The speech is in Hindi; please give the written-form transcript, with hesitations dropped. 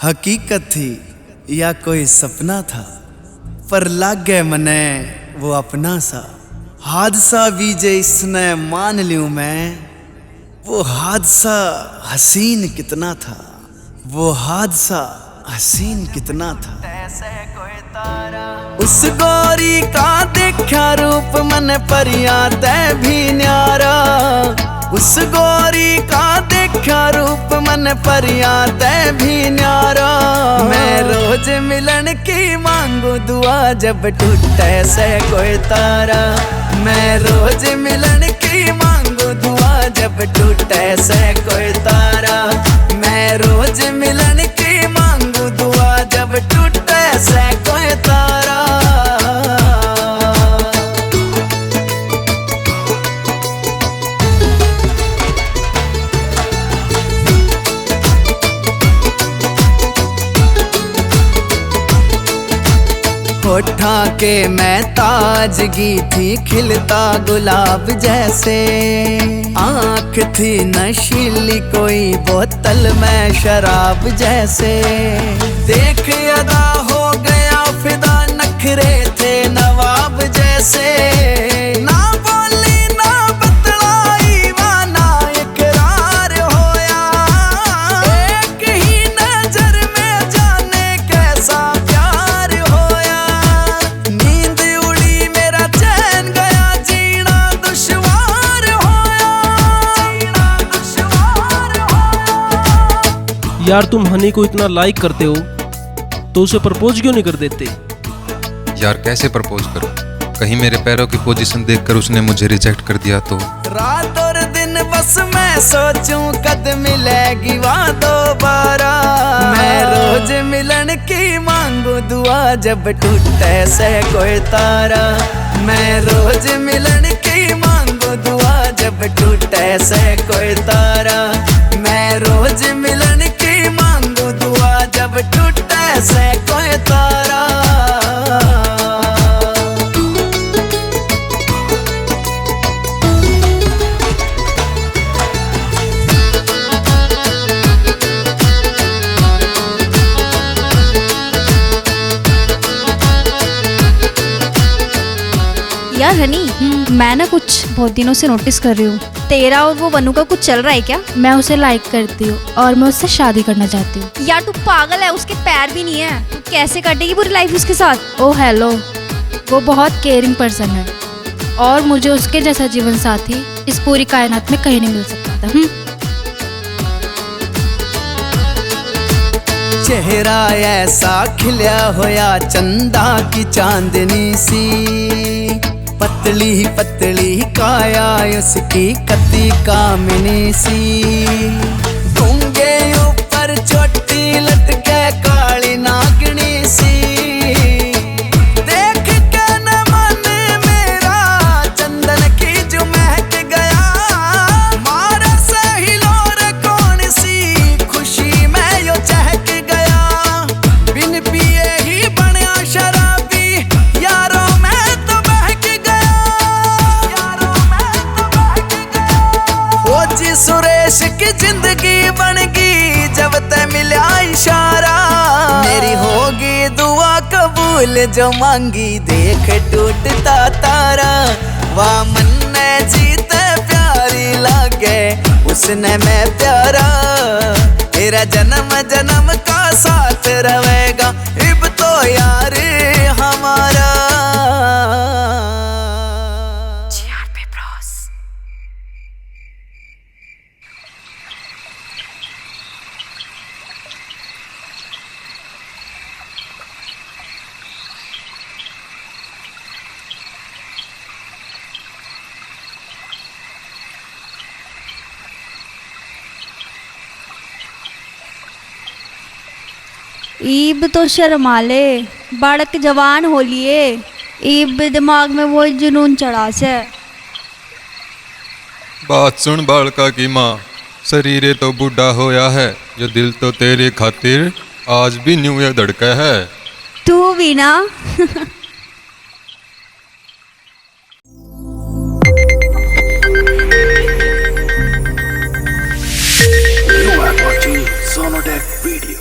हकीकत थी या कोई सपना था, पर लाग गए मने वो अपना सा। हादसा भी जे इसने मान लियूं मैं, वो हादसा हसीन कितना था, वो हादसा हसीन कितना था। उस गोरी का देखा रूप मन परिया तै भी न्यारा, उस गोरी का देखा रूप मन परिया तै भी न्यारा। मैं रोज मिलन की मांगू दुआ जब टूटे से कोई तारा, मैं रोज मिलन की मांगू दुआ जब टूटे से कोई तारा, मैं रोज मिलन की मांगू दुआ जब टूटे से कोई तारा। होठा के मैं ताजगी थी खिलता गुलाब जैसे, आँख थी नशीली कोई बोतल में शराब जैसे। देख अदा हो गया फिदा नखरे थे नवाब जैसे, ना बोली ना बतलाई वाना इकरार होया, एक ही नजर में जाने कैसा प्यार होया। नींद उड़ी मेरा चैन गया जीना दुश्वार होया, जीना दुश्वार होया। यार तुम हनी को इतना लाइक करते हो तो उसे प्रपोज क्यों नहीं कर देते? यार कैसे प्रपोज करूं? कहीं मेरे पैरों की पोजीशन देखकर उसने मुझे रिजेक्ट कर दिया तो? रात और दिन बस मैं सोचूं कद मिलेगी वहाँ दोबारा, मैं रोज मिलन की मांगू दुआ जब टूटे से कोई तारा, मैं रोज मिलन की मांगू दुआ जब टूटे से कोई तारा, मैं रोज मिलन की मांगू दुआ जब टूटे से कोई तारा। यार हनी, मैं ना कुछ बहुत दिनों से नोटिस कर रही हूँ, तेरा और वो वनु का कुछ चल रहा है क्या? मैं उसे लाइक करती हूँ और मैं उससे शादी करना चाहती हूँ। यार तू पागल है, उसके पैर भी नहीं है, तू कैसे काटेगी पूरी लाइफ उसके साथ? ओ हेलो, वो बहुत केयरिंग पर्सन है और मुझे उसके जैसा जीवन साथी इस पूरी कायनात में कहीं नहीं मिल सकता था। चेहरा ऐसा खिला होया चंदा की चांदनी सी, पतली पतली काया उसकी कति कामिनी सी। गूंगे ऊपर चोटी लटके काली नागनी सी, देख के न मन मेरा चंदन की जो महक गया। मारा सही लोर कौन सी खुशी में यो चहक गया, बिन पिए ही बना शराबी यारों में तो बहक गया, यारों में तो बहक गया। फौजी सुरेश की जिंदगी बन गई जब ते मिला इशारा, मेरी होगी दुआ कबूल जो मांगी देख टूटता तारा। वाह मन ने जीते प्यारी लागे उसने मैं प्यारा, तेरा जन्म जन्म का साथ रहेगा इब तो यार हमारा। ईब तो शर्मा ले, बाड़क जवान हो लिए, ईब दिमाग में वो जुनून चढ़ा से। बात सुन बालका की माँ, शरीर तो बूढ़ा होया है, जो दिल तो तेरी खातिर आज भी न्यू ईयर धड़का है। तू भी ना। You are watching Sonodec video.